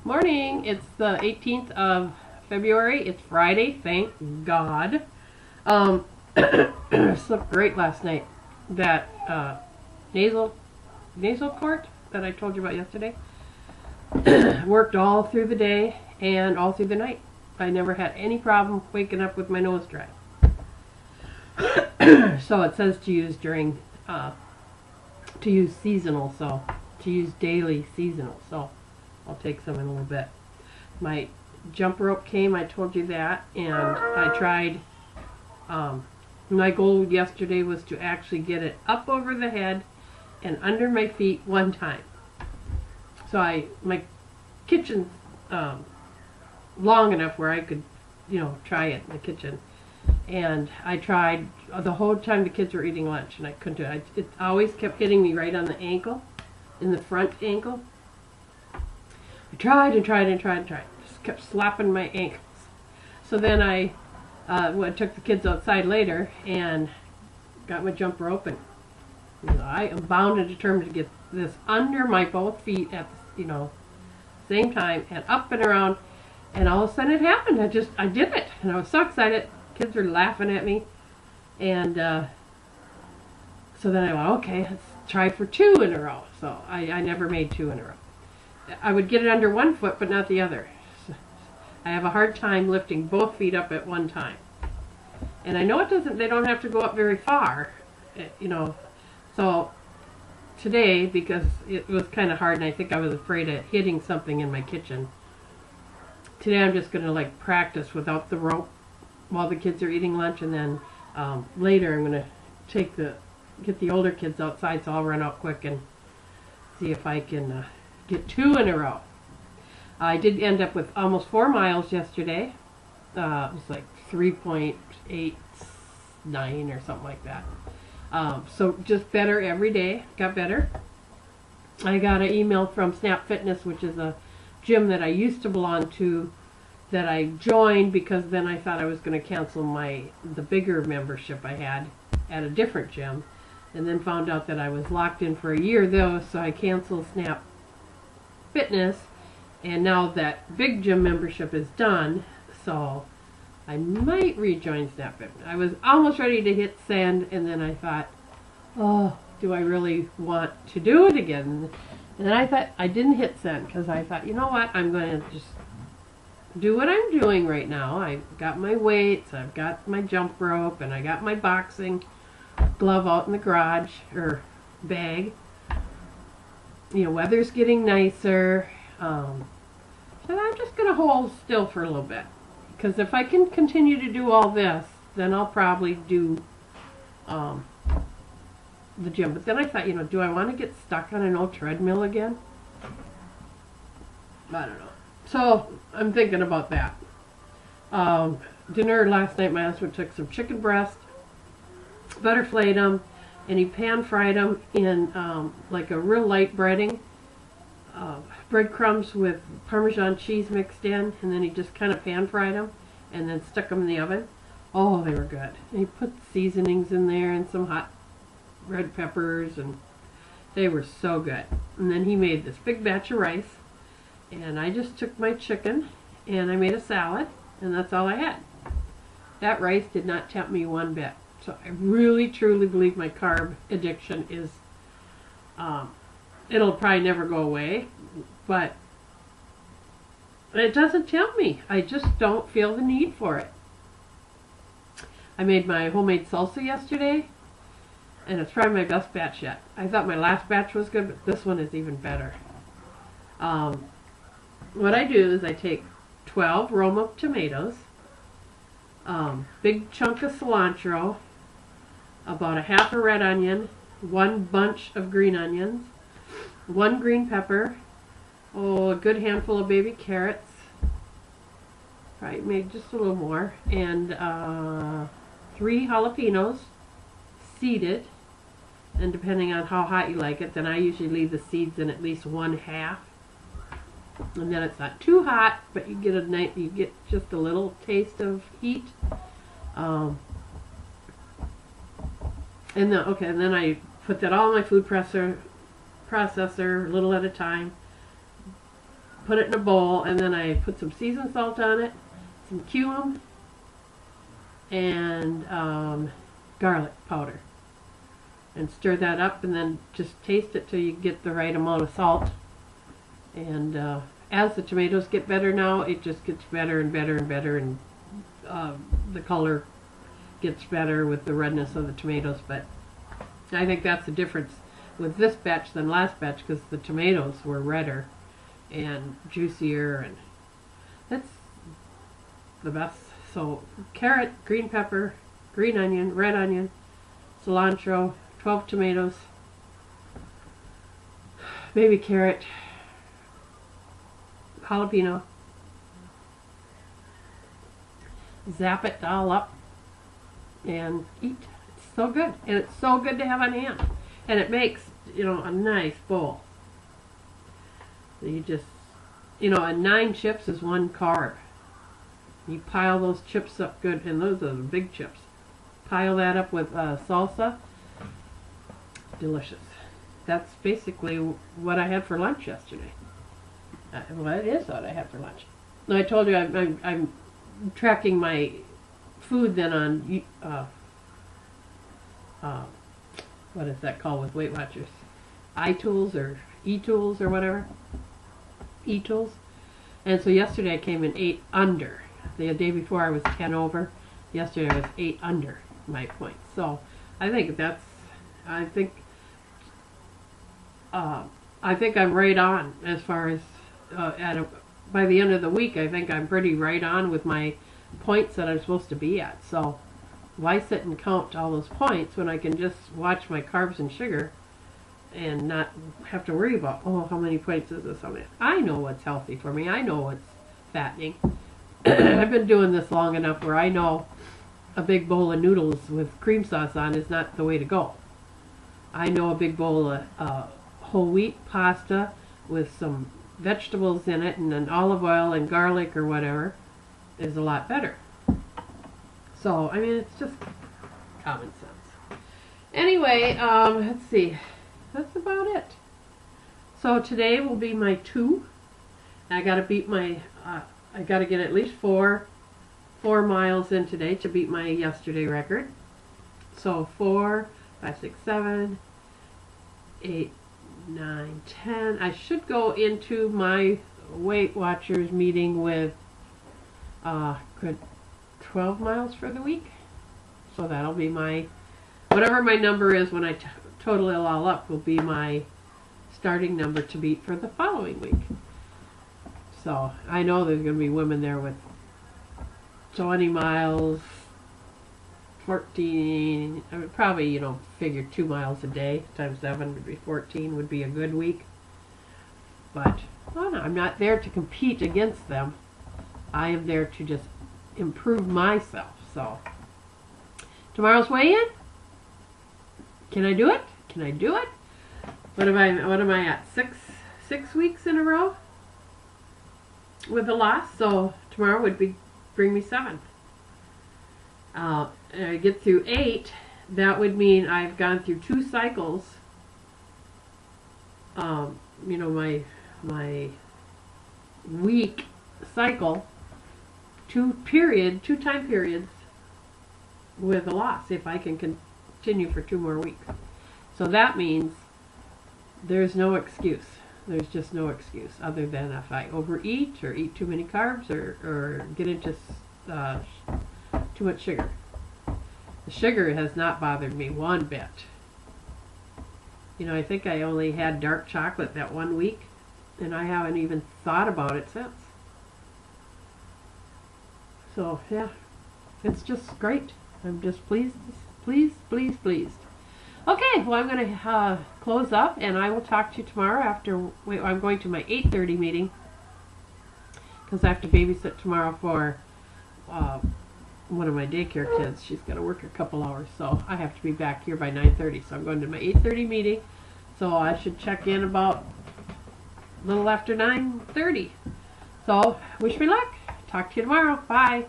Morning. It's the 18th of February. It's Friday. Thank God. Slept great last night. That nasal quart that I told you about yesterday worked all through the day and all through the night. I never had any problem waking up with my nose dry. So it says to use during to use seasonal, so to use daily seasonal. So I'll take some in a little bit. My jump rope came, I told you that, and I tried, my goal yesterday was to actually get it up over the head and under my feet one time. So my kitchen's long enough where I could, try it in the kitchen. And I tried the whole time the kids were eating lunch, and I couldn't do it. It always kept hitting me right on the ankle, in the front ankle. I tried and tried and tried and tried. Just kept slapping my ankles. So then I took the kids outside later and got my jump rope, and I am bound and determined to get this under my both feet at the same time and up and around. And all of a sudden it happened. I did it, and I was so excited. Kids were laughing at me, and so then I went, okay, let's try for 2 in a row. So I never made 2 in a row. I would get it under one foot, but not the other. So I have a hard time lifting both feet up at one time. And I know they don't have to go up very far, So today, because it was kind of hard and I think I was afraid of hitting something in my kitchen, today I'm just going to practice without the rope while the kids are eating lunch, and then later I'm going to get the older kids outside, so I'll run out quick and see if I can get 2 in a row. I did end up with almost 4 miles yesterday. It was like 3.89 or something like that. So just better every day. Got better. I got an email from Snap Fitness, which is a gym that I used to belong to, that I joined because then I thought I was going to cancel the bigger membership I had at a different gym, and then found out that I was locked in for a year though, so I canceled Snap Fitness, and now that big gym membership is done, so I might rejoin Snap Fitness. I was almost ready to hit send, and then I thought, oh, do I really want to do it again? And then I thought, I didn't hit send because I thought, you know what, I'm going to just do what I'm doing right now. I've got my weights, I've got my jump rope, and I got my boxing glove out in the garage, or bag. Weather's getting nicer. So I'm just going to hold still for a little bit. Because if I can continue to do all this, then I'll probably do the gym. But then I thought, do I want to get stuck on an old treadmill again? I don't know. So I'm thinking about that. Dinner last night, my husband took some chicken breast, butterflied them, and he pan-fried them in like a real light breading. Breadcrumbs with Parmesan cheese mixed in, and then he just kind of pan-fried them and then stuck them in the oven. Oh, they were good. And he put seasonings in there and some hot red peppers, and they were so good. And then he made this big batch of rice, and I just took my chicken and I made a salad, and that's all I had. That rice did not tempt me one bit. So I really truly believe my carb addiction is it'll probably never go away, but it doesn't tempt me. I just don't feel the need for it. I made my homemade salsa yesterday, and it's probably my best batch yet. I thought my last batch was good, but this one is even better. What I do is I take 12 Roma tomatoes, big chunk of cilantro, about a half a red onion, 1 bunch of green onions, 1 green pepper, a good handful of baby carrots, probably made just a little more, and 3 jalapenos, seeded, and depending on how hot you like it, then I usually leave the seeds in at least 1/2. And then it's not too hot, but you get just a little taste of heat. And then I put that all in my food processor, a little at a time. put it in a bowl, and then I put some seasoned salt on it, some cumin, and garlic powder. And stir that up, and then just taste it till you get the right amount of salt. And as the tomatoes get better now, it just gets better and better and better, and the color gets better with the redness of the tomatoes. But I think that's the difference with this batch than last batch, because the tomatoes were redder and juicier, and that's the best. So carrot, green pepper, green onion, red onion, cilantro, 12 tomatoes, baby carrot, jalapeno. Zap it all up and eat. It's so good, and it's so good to have on hand, and it makes, you know, a nice bowl. You just, you know, and 9 chips is 1 carb. You pile those chips up good, and those are the big chips. Pile that up with salsa. Delicious. That's basically what I had for lunch yesterday. Well, it is what I had for lunch. Now, I told you I'm tracking my food then on what is that called with Weight Watchers? iTools or eTools or whatever. eTools. And so yesterday I came in 8 under. The day before I was 10 over. Yesterday I was 8 under my points. So I think that's, I think I'm right on as far as by the end of the week. I think I'm pretty right on with my points that I'm supposed to be at. So why sit and count all those points when I can just watch my carbs and sugar and not have to worry about, oh, how many points is this on it? I know what's healthy for me. I know what's fattening. I've been doing this long enough where I know a big bowl of noodles with cream sauce on is not the way to go. I know a big bowl of whole wheat pasta with some vegetables in it and an olive oil and garlic or whatever is a lot better. So, I mean, it's just common sense. Anyway, let's see. That's about it. So today will be my 2. I gotta beat my, I gotta get at least 4 miles in today to beat my yesterday record. So 4, 5, 6, 7, 8, 9, 10. I should go into my Weight Watchers meeting with good 12 miles for the week. So that'll be my, whatever my number is when I total it all up, will be my starting number to beat for the following week. So I know there's going to be women there with 20 miles, 14, I would probably, you know, figure 2 miles a day times 7 would be 14, would be a good week. But well, no, I'm not there to compete against them. I am there to just improve myself. So tomorrow's weigh-in. Can I do it? Can I do it? What am I at? 6 weeks in a row with a loss. So tomorrow would bring me 7. I get through 8. That would mean I've gone through 2 cycles. You know, my week cycle, 2 time periods with a loss, if I can continue for 2 more weeks. So that means there's no excuse. There's just no excuse other than if I overeat or eat too many carbs or get into too much sugar. The sugar has not bothered me one bit. You know, I think I only had dark chocolate that 1 week, and I haven't even thought about it since. So, yeah, it's just great. I'm just pleased. Okay, well, I'm going to close up, and I will talk to you tomorrow after I'm going to my 8:30 meeting, because I have to babysit tomorrow for one of my daycare kids. She's got to work a couple hours, so I have to be back here by 9:30. So I'm going to my 8:30 meeting, so I should check in about a little after 9:30. So, wish me luck. Talk to you tomorrow. Bye.